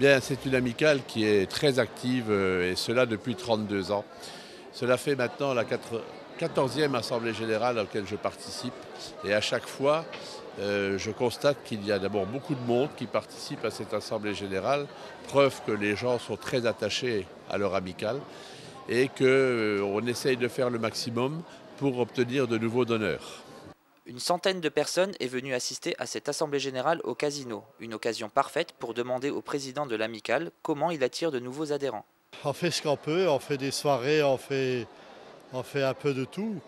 Bien, c'est une amicale qui est très active et cela depuis 32 ans. Cela fait maintenant la 14e Assemblée générale à laquelle je participe et à chaque fois, je constate qu'il y a d'abord beaucoup de monde qui participe à cette Assemblée générale, preuve que les gens sont très attachés à leur amicale et qu'on essaye de faire le maximum pour obtenir de nouveaux donneurs. Une centaine de personnes est venue assister à cette assemblée générale au casino, une occasion parfaite pour demander au président de l'amicale comment il attire de nouveaux adhérents. On fait ce qu'on peut, on fait des soirées, on fait un peu de tout.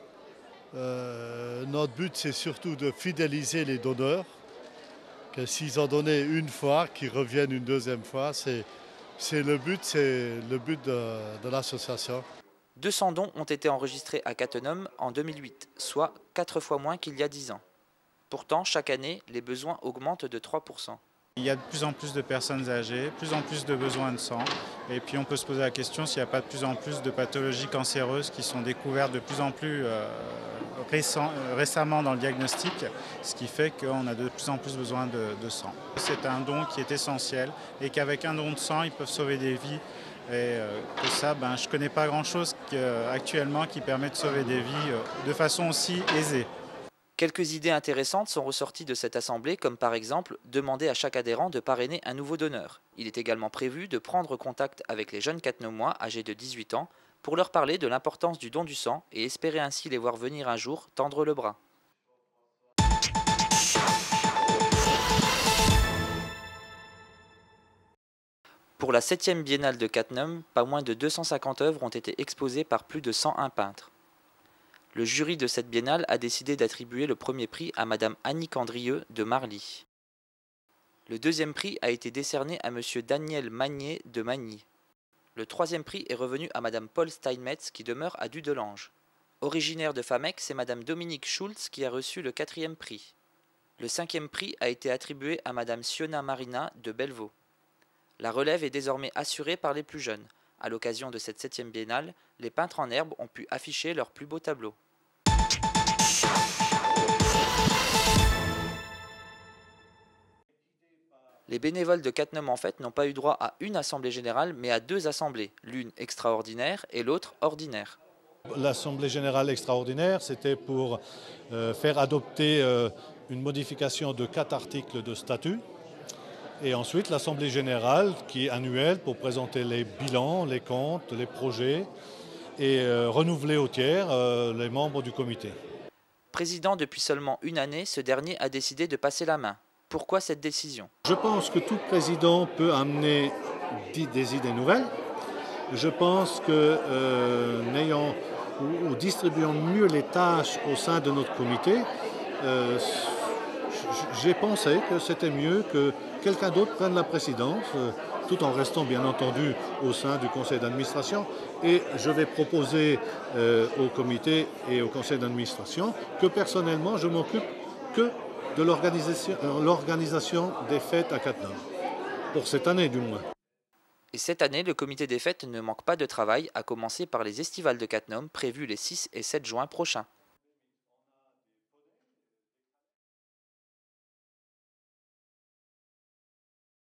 Notre but, c'est surtout de fidéliser les donneurs, que s'ils ont donné une fois, qu'ils reviennent une deuxième fois. C'est le but de l'association. 200 dons ont été enregistrés à Cattenom en 2008, soit 4 fois moins qu'il y a 10 ans. Pourtant, chaque année, les besoins augmentent de 3%. Il y a de plus en plus de personnes âgées, plus en plus de besoins de sang. Et puis on peut se poser la question s'il n'y a pas de plus en plus de pathologies cancéreuses qui sont découvertes de plus en plus récemment dans le diagnostic, ce qui fait qu'on a de plus en plus besoin de sang. C'est un don qui est essentiel et qu'avec un don de sang, ils peuvent sauver des vies. Et que ça, je ne connais pas grand-chose actuellement qui permet de sauver des vies de façon aussi aisée. Quelques idées intéressantes sont ressorties de cette assemblée, comme par exemple demander à chaque adhérent de parrainer un nouveau donneur. Il est également prévu de prendre contact avec les jeunes Cattenomois âgés de 18 ans pour leur parler de l'importance du don du sang et espérer ainsi les voir venir un jour tendre le bras. Pour la 7e biennale de Cattenom, pas moins de 250 œuvres ont été exposées par plus de 101 peintres. Le jury de cette biennale a décidé d'attribuer le premier prix à Madame Annick Andrieux de Marly. Le deuxième prix a été décerné à Monsieur Daniel Magnier de Magny. Le troisième prix est revenu à Madame Paul Steinmetz qui demeure à Dudelange. Originaire de Famec, c'est Madame Dominique Schulz qui a reçu le 4e prix. Le 5e prix a été attribué à Madame Siona Marina de Bellevaux. La relève est désormais assurée par les plus jeunes. À l'occasion de cette 7e biennale, les peintres en herbe ont pu afficher leurs plus beaux tableaux. Les bénévoles de Cattenom en fait n'ont pas eu droit à une assemblée générale, mais à 2 assemblées, l'une extraordinaire et l'autre ordinaire. L'Assemblée générale extraordinaire, c'était pour faire adopter une modification de 4 articles de statut. Et ensuite, l'Assemblée générale, qui est annuelle, pour présenter les bilans, les comptes, les projets, et renouveler au tiers les membres du comité. Président depuis seulement une année, ce dernier a décidé de passer la main. Pourquoi cette décision? Je pense que tout président peut amener des idées nouvelles. Je pense que n'ayant ou distribuant mieux les tâches au sein de notre comité, j'ai pensé que c'était mieux que quelqu'un d'autre prenne la présidence, tout en restant bien entendu au sein du conseil d'administration. Et je vais proposer au comité et au conseil d'administration que personnellement je m'occupe que de l'organisation des fêtes à Cattenom, pour cette année du moins. Et cette année, le comité des fêtes ne manque pas de travail, à commencer par les estivales de Cattenom prévues les 6 et 7 juin prochains.